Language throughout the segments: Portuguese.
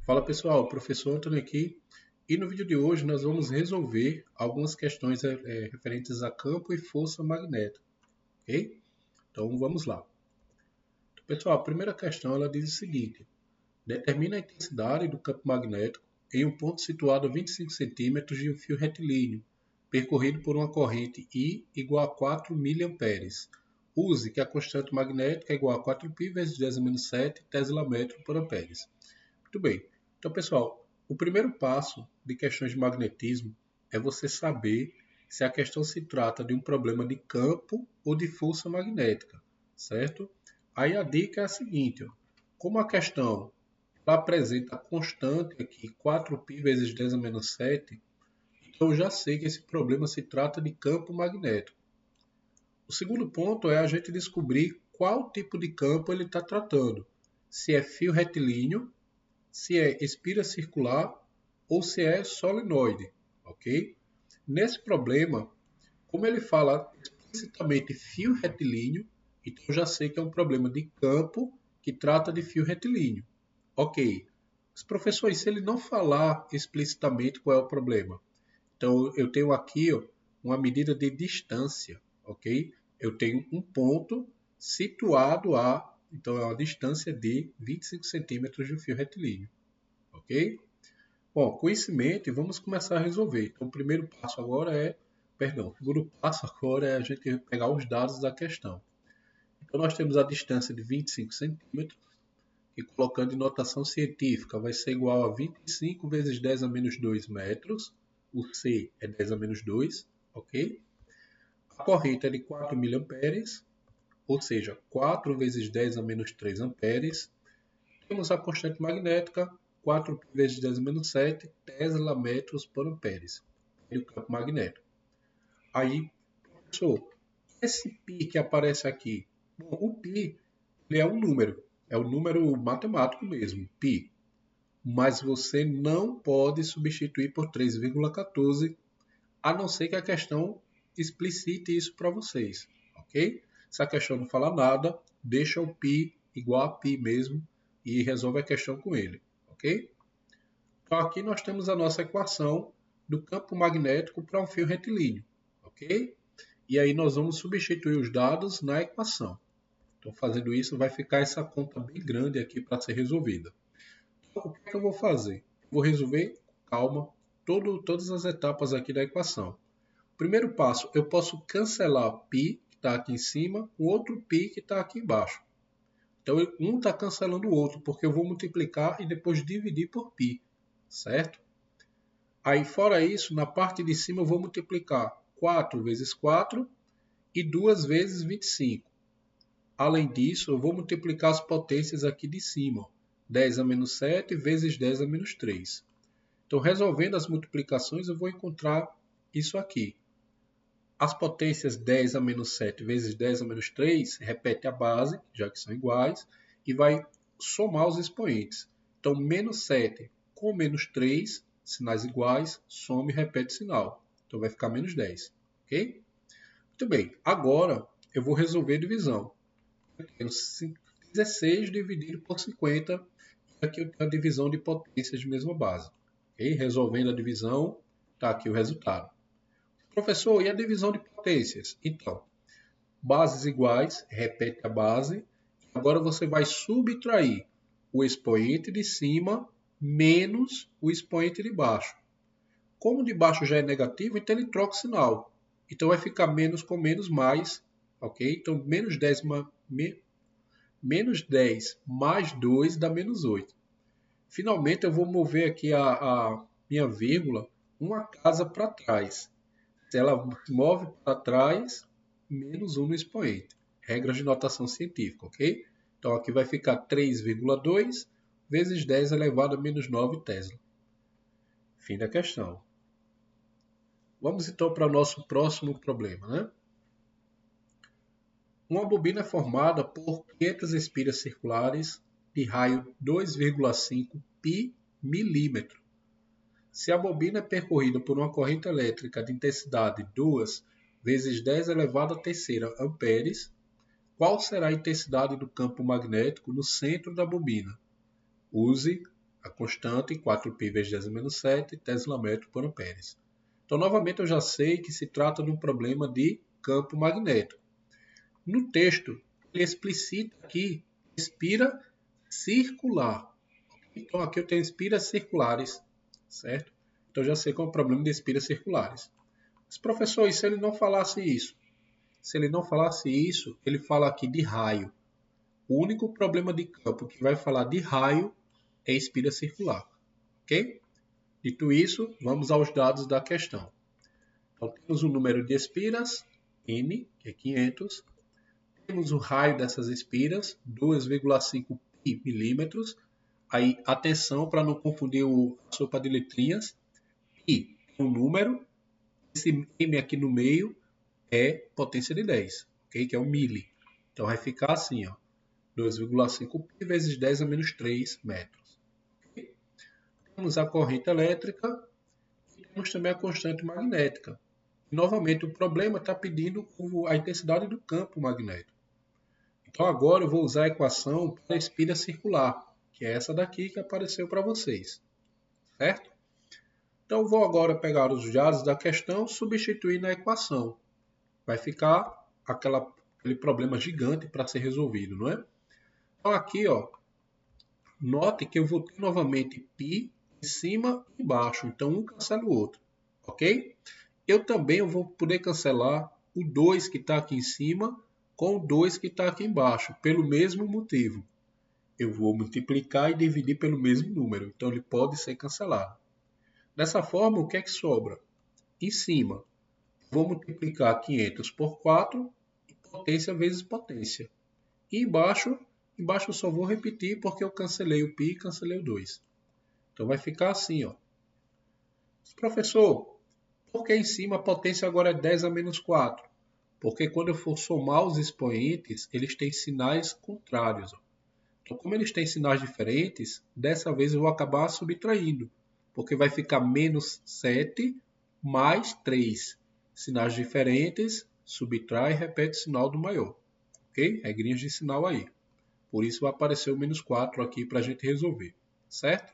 Fala pessoal, professor Antônio aqui e no vídeo de hoje nós vamos resolver algumas questões referentes a campo e força magnética, ok? Então vamos lá. Então, pessoal, a primeira questão ela diz o seguinte: determina a intensidade do campo magnético em um ponto situado a 25 centímetros de um fio retilíneo, percorrido por uma corrente I igual a 4 miliamperes. Use que a constante magnética é igual a 4π vezes 10 a menos 7 tesla metro por amperes. Muito bem. Então, pessoal, o primeiro passo de questões de magnetismo é você saber se a questão se trata de um problema de campo ou de força magnética, certo? Aí a dica é a seguinte, ó, como a questão ela apresenta a constante aqui, 4π vezes 10 a menos 7, então eu já sei que esse problema se trata de campo magnético. O segundo ponto é a gente descobrir qual tipo de campo ele está tratando. Se é fio retilíneo, se é espira circular ou se é solenoide, ok? Nesse problema, como ele fala explicitamente fio retilíneo, então eu já sei que é um problema de campo que trata de fio retilíneo. Ok. Mas, professor, e se ele não falar explicitamente qual é o problema? Então eu tenho aqui ó, uma medida de distância, ok? Eu tenho um ponto situado a, então é uma distância de 25 centímetros de um fio retilíneo. Ok? Bom, com isso em mente, vamos começar a resolver. Então, o primeiro passo agora é, perdão, o segundo passo agora é a gente pegar os dados da questão. Então, nós temos a distância de 25 centímetros, que colocando em notação científica vai ser igual a 25 vezes 10 a menos 2 metros. O C é 10 a menos 2, ok? A corrente é de 4 miliamperes, ou seja, 4 vezes 10 a menos 3 amperes. Temos a constante magnética, 4 vezes 10 a menos 7 tesla metros por amperes. E o campo magnético. Aí, professor, esse π que aparece aqui, bom, o π ele é um número matemático mesmo, π. Mas você não pode substituir por 3,14, a não ser que a questão explicite isso para vocês, ok? Se a questão não fala nada, deixa o π igual a π mesmo e resolve a questão com ele, ok? Então aqui nós temos a nossa equação do campo magnético para um fio retilíneo, ok? E aí nós vamos substituir os dados na equação. Então fazendo isso vai ficar essa conta bem grande aqui para ser resolvida. Então, o que é que eu vou fazer? Vou resolver com calma todas as etapas aqui da equação. Primeiro passo, eu posso cancelar π, que está aqui em cima, com outro π que está aqui embaixo. Então, um está cancelando o outro, porque eu vou multiplicar e depois dividir por π, certo? Aí, fora isso, na parte de cima eu vou multiplicar 4 vezes 4 e 2 vezes 25. Além disso, eu vou multiplicar as potências aqui de cima, 10 a menos 7 vezes 10 a menos 3. Então, resolvendo as multiplicações, eu vou encontrar isso aqui. As potências 10 a menos 7 vezes 10 a menos 3 repete a base, já que são iguais, e vai somar os expoentes. Então, menos 7 com menos 3, sinais iguais, soma e repete o sinal. Então, vai ficar menos 10. Ok? Muito bem. Agora, eu vou resolver a divisão. Eu tenho 16 dividido por 50. E aqui eu tenho a divisão de potências de mesma base. Okay? Resolvendo a divisão, está aqui o resultado. Professor, e a divisão de potências? Então, bases iguais, repete a base. Agora você vai subtrair o expoente de cima menos o expoente de baixo. Como o de baixo já é negativo, então ele troca o sinal. Então vai ficar menos com menos mais, ok? Então menos 10 mais 2 dá menos 8. Finalmente eu vou mover aqui a minha vírgula uma casa para trás. Se ela move para trás, menos 1 no expoente. Regras de notação científica, ok? Então aqui vai ficar 3,2 vezes 10 elevado a menos 9 tesla. Fim da questão. Vamos então para o nosso próximo problema, né? Uma bobina é formada por 500 espiras circulares de raio 2,5 π milímetro. Se a bobina é percorrida por uma corrente elétrica de intensidade 2 vezes 10 elevado à terceira amperes, qual será a intensidade do campo magnético no centro da bobina? Use A constante 4π vezes 10 a menos 7 Tesla metro por amperes. Então, novamente, eu já sei que se trata de um problema de campo magnético. No texto, ele explicita aqui espira circular. Então, aqui eu tenho espiras circulares, certo? Então, eu já sei qual é o problema de espiras circulares. Mas, professor, e se ele não falasse isso? Se ele não falasse isso, ele fala aqui de raio. O único problema de campo que vai falar de raio é espira circular. Ok? Dito isso, vamos aos dados da questão. Então, temos o número de espiras, N, que é 500. Temos o raio dessas espiras, 2,5 pi milímetros. Aí, atenção para não confundir a sopa de letrinhas. Pi é um número. Esse M aqui no meio é potência de 10, ok? Que é um mili. Então, vai ficar assim, ó, 2,5 pi vezes 10 a menos 3 metros. Okay? Temos a corrente elétrica e temos também a constante magnética. E, novamente, o problema está pedindo a intensidade do campo magnético. Então, agora eu vou usar a equação para a espira circular, que é essa daqui que apareceu para vocês. Certo? Então, eu vou agora pegar os dados da questão e substituir na equação. Vai ficar aquele problema gigante para ser resolvido, não é? Então, aqui, ó, note que eu vou ter novamente π em cima e embaixo. Então, um cancela o outro. Ok? Eu também vou poder cancelar o 2 que está aqui em cima com o 2 que está aqui embaixo, pelo mesmo motivo. Eu vou multiplicar e dividir pelo mesmo número, então ele pode ser cancelado. Dessa forma, o que é que sobra? Em cima, vou multiplicar 500 por 4, potência vezes potência. E embaixo eu só vou repetir porque eu cancelei o π e cancelei o 2. Então vai ficar assim, ó. Professor, por que em cima a potência agora é 10 a menos 4? Porque quando eu for somar os expoentes, eles têm sinais contrários. Então, como eles têm sinais diferentes, dessa vez eu vou acabar subtraindo. Porque vai ficar menos 7 mais 3. Sinais diferentes, subtrai e repete o sinal do maior. Ok? Regrinhas de sinal aí. Por isso vai aparecer o menos 4 aqui para a gente resolver. Certo?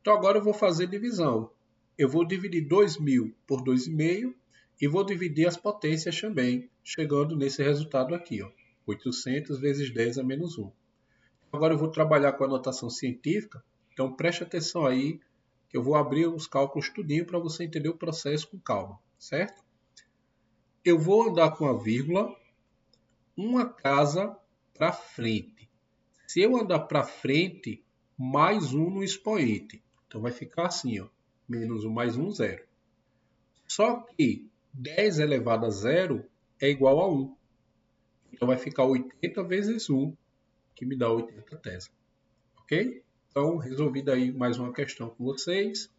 Então agora eu vou fazer divisão. Eu vou dividir 2.000 por 2,5 e vou dividir as potências também, chegando nesse resultado aqui, ó, 800 vezes 10 a menos 1. Agora eu vou trabalhar com a notação científica, então preste atenção aí, que eu vou abrir os cálculos tudinho para você entender o processo com calma, certo? Eu vou andar com a vírgula, uma casa para frente. Se eu andar para frente, mais 1 no expoente. Então vai ficar assim, ó, menos 1 mais 1, 0. Só que 10 elevado a 0 é igual a 1. Então vai ficar 80 vezes 1, que me dá 80 Tesla. Ok? Então, resolvida aí mais uma questão com vocês.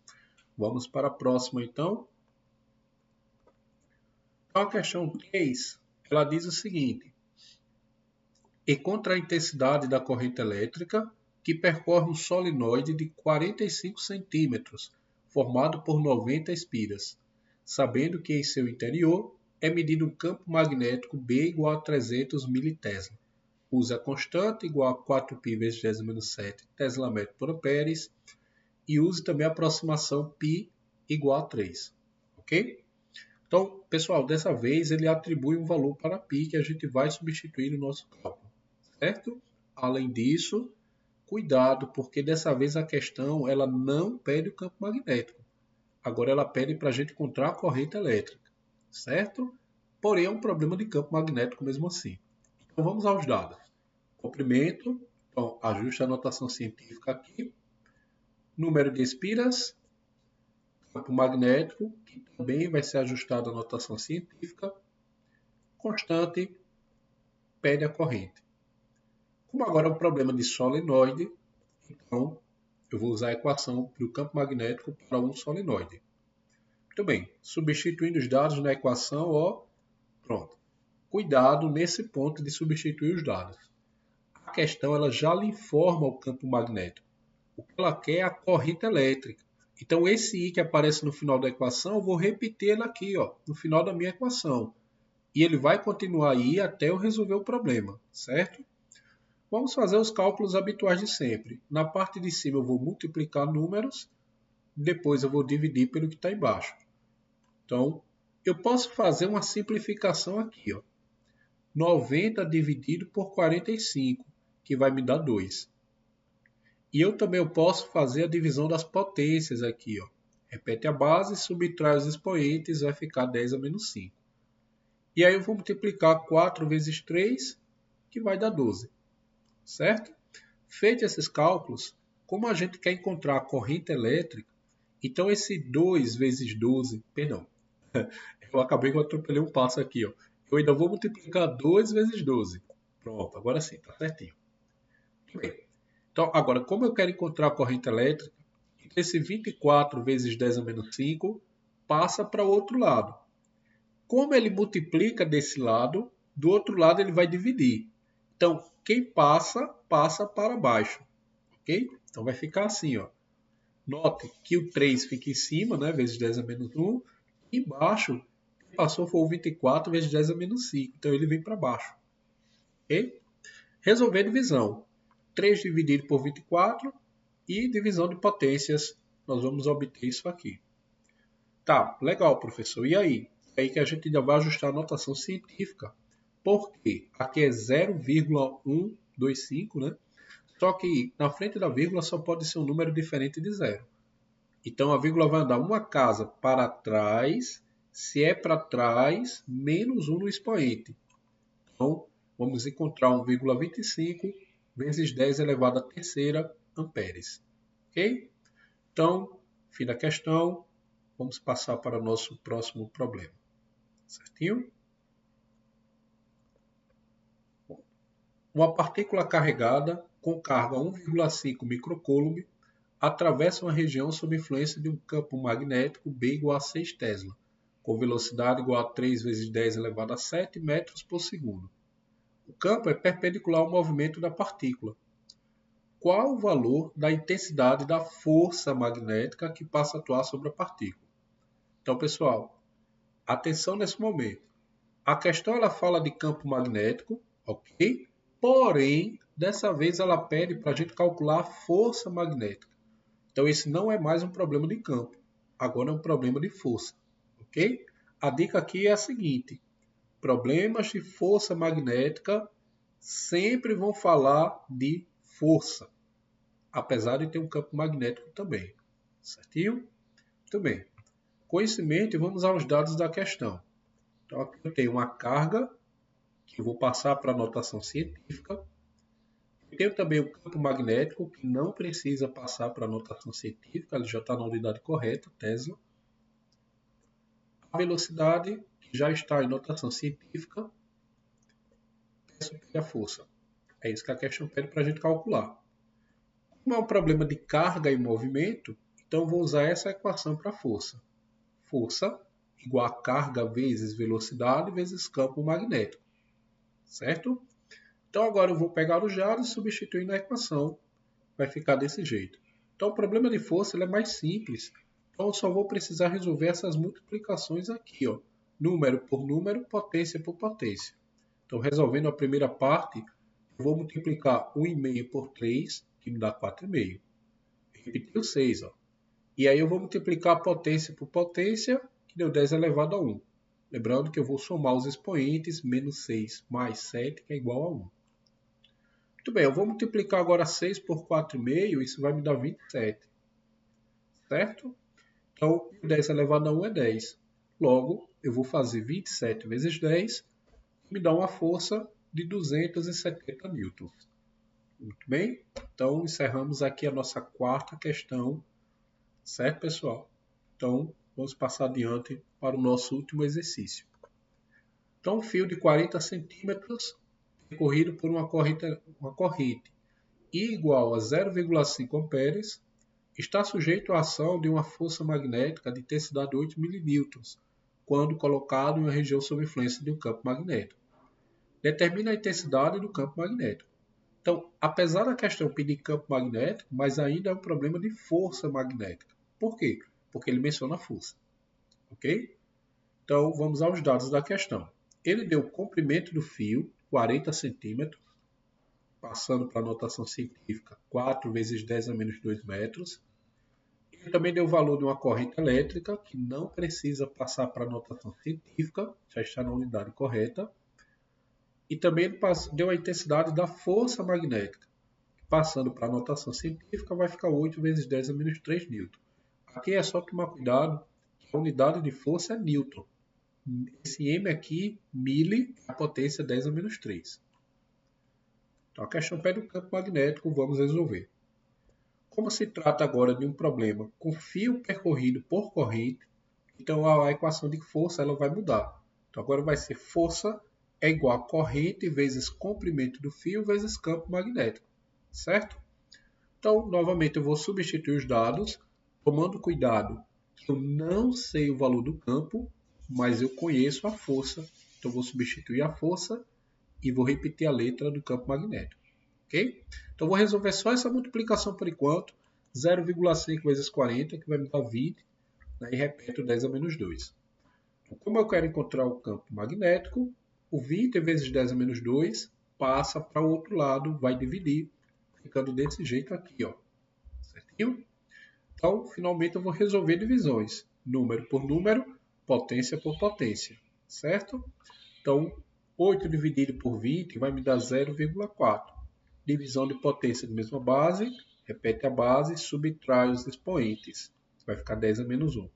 Vamos para a próxima, então. Então, a questão 3, ela diz o seguinte. Encontre a intensidade da corrente elétrica que percorre um solenoide de 45 centímetros, formado por 90 espiras, sabendo que em seu interior é medido um campo magnético B igual a 300 militesla. Use a constante igual a 4π vezes 10 a menos 7 Tesla metro por amperes e use também a aproximação π igual a 3. Ok? Então, pessoal, dessa vez ele atribui um valor para π que a gente vai substituir no nosso cálculo. Certo? Além disso, cuidado, porque dessa vez a questão ela não pede o campo magnético. Agora ela pede para a gente encontrar a corrente elétrica. Certo? Porém, é um problema de campo magnético mesmo assim. Então vamos aos dados. Comprimento, então ajuste a notação científica aqui. Número de espiras, campo magnético, que também vai ser ajustado a notação científica. Constante, pede a corrente. Como agora é um problema de solenoide, então eu vou usar a equação para o campo magnético para um solenoide. Muito bem, substituindo os dados na equação, ó, pronto. Cuidado nesse ponto de substituir os dados. A questão ela já lhe informa o campo magnético. O que ela quer é a corrente elétrica. Então esse I que aparece no final da equação, eu vou repetir ele aqui, ó, no final da minha equação. E ele vai continuar aí até eu resolver o problema, certo? Vamos fazer os cálculos habituais de sempre. Na parte de cima eu vou multiplicar números, depois eu vou dividir pelo que está embaixo. Então, eu posso fazer uma simplificação aqui. Ó. 90 dividido por 45, que vai me dar 2. E eu também posso fazer a divisão das potências aqui. Ó. Repete a base, subtrai os expoentes, vai ficar 10 a menos 5. E aí eu vou multiplicar 4 vezes 3, que vai dar 12. Certo? Feitos esses cálculos, como a gente quer encontrar a corrente elétrica, então esse 2 vezes 12, perdão, eu acabei que eu atropelei um passo aqui. Ó. Eu ainda vou multiplicar 2 vezes 12. Pronto, agora sim, está certinho. Muito bem. Então, agora, como eu quero encontrar a corrente elétrica, esse 24 vezes 10 a menos 5 passa para o outro lado. Como ele multiplica desse lado, do outro lado ele vai dividir. Então, quem passa, passa para baixo. Ok? Então, vai ficar assim. Ó. Note que o 3 fica em cima, né, vezes 10 a menos 1. E embaixo, quem passou foi o 24 vezes 10 a menos 5. Então, ele vem para baixo. Ok? Resolver divisão. 3 dividido por 24 e divisão de potências. Nós vamos obter isso aqui. Tá, legal, professor. E aí? É aí que a gente ainda vai ajustar a notação científica. Por quê? Aqui é 0,125, né? Só que na frente da vírgula só pode ser um número diferente de zero. Então a vírgula vai andar uma casa para trás, se é para trás, menos 1 no expoente. Então, vamos encontrar 1,25 vezes 10 elevado à terceira amperes. Ok? Então, fim da questão. Vamos passar para o nosso próximo problema. Certinho? Uma partícula carregada com carga 1,5 microcoulomb atravessa uma região sob influência de um campo magnético B igual a 6 Tesla, com velocidade igual a 3 vezes 10 elevado a 7 metros por segundo. O campo é perpendicular ao movimento da partícula. Qual o valor da intensidade da força magnética que passa a atuar sobre a partícula? Então, pessoal, atenção nesse momento. A questão ela fala de campo magnético, ok? Porém, dessa vez ela pede para a gente calcular a força magnética. Então, esse não é mais um problema de campo. Agora é um problema de força, ok? A dica aqui é a seguinte. Problemas de força magnética sempre vão falar de força. Apesar de ter um campo magnético também. Certinho? Muito bem. Conhecimento e vamos aos dados da questão. Então, aqui eu tenho uma carga, que eu vou passar para a notação científica. Eu tenho também o campo magnético, que não precisa passar para a notação científica, ele já está na unidade correta, Tesla. A velocidade, que já está em notação científica. Peço a força. É isso que a questão pede para a gente calcular. Como é um problema de carga e movimento, então eu vou usar essa equação para força. Força igual a carga vezes velocidade vezes campo magnético. Certo? Então agora eu vou pegar os dados e substituir na equação. Vai ficar desse jeito. Então o problema de força ele é mais simples. Então eu só vou precisar resolver essas multiplicações aqui. Ó. Número por número, potência por potência. Então resolvendo a primeira parte, eu vou multiplicar 1,5 por 3, que me dá 4,5. Repetir o 6. Ó. E aí eu vou multiplicar a potência por potência, que deu 10 elevado a 1. Lembrando que eu vou somar os expoentes, menos 6 mais 7, que é igual a 1. Muito bem, eu vou multiplicar agora 6 por 4,5, isso vai me dar 27. Certo? Então, 10 elevado a 1 é 10. Logo, eu vou fazer 27 vezes 10, que me dá uma força de 270 newtons. Muito bem? Então, encerramos aqui a nossa quarta questão. Certo, pessoal? Então, vamos passar adiante para o nosso último exercício. Então, um fio de 40 centímetros percorrido por uma corrente I igual a 0,5 amperes está sujeito à ação de uma força magnética de intensidade 8 mN, quando colocado em uma região sob influência de um campo magnético. Determina a intensidade do campo magnético. Então, apesar da questão pedir campo magnético, mas ainda é um problema de força magnética. Por quê? Porque ele menciona a força. Ok? Então, vamos aos dados da questão. Ele deu o comprimento do fio, 40 centímetros, passando para a notação científica, 4 vezes 10 a menos 2 metros. Ele também deu o valor de uma corrente elétrica, que não precisa passar para a notação científica, já está na unidade correta. E também ele deu a intensidade da força magnética, que passando para a notação científica vai ficar 8 vezes 10 a menos 3 newton. Aqui é só tomar cuidado, que a unidade de força é newton. Esse M aqui, mili, é a potência 10 a menos 3. Então, a questão pede o campo magnético, vamos resolver. Como se trata agora de um problema com fio percorrido por corrente, então a equação de força ela vai mudar. Então, agora vai ser força é igual a corrente vezes comprimento do fio vezes campo magnético, certo? Então, novamente, eu vou substituir os dados, tomando cuidado que eu não sei o valor do campo, mas eu conheço a força. Então, vou substituir a força e vou repetir a letra do campo magnético. Ok? Então, vou resolver só essa multiplicação por enquanto. 0,5 vezes 40, que vai me dar 20. Né? E repito 10 a menos 2. Então, como eu quero encontrar o campo magnético, o 20 vezes 10 a menos 2 passa para o outro lado, vai dividir, ficando desse jeito aqui. Ó. Certinho? Então, finalmente, eu vou resolver divisões. Número por número, potência por potência. Certo? Então, 8 dividido por 20 vai me dar 0,4. Divisão de potência de mesma base, repete a base, subtrai os expoentes. Vai ficar 10 a menos 1.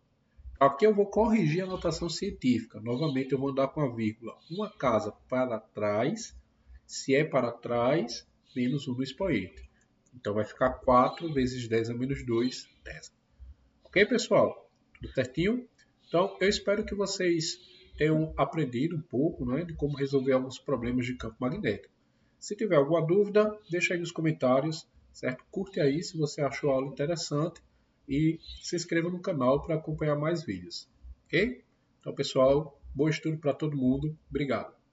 Aqui eu vou corrigir a notação científica. Novamente eu vou andar com a vírgula uma casa para trás. Se é para trás, menos 1 no expoente. Então vai ficar 4 vezes 10 a menos 2, 10. Ok, pessoal? Tudo certinho? Então, eu espero que vocês tenham aprendido um pouco, né, de como resolver alguns problemas de campo magnético. Se tiver alguma dúvida, deixa aí nos comentários, certo? Curte aí se você achou a aula interessante e se inscreva no canal para acompanhar mais vídeos, ok? Então, pessoal, bom estudo para todo mundo. Obrigado.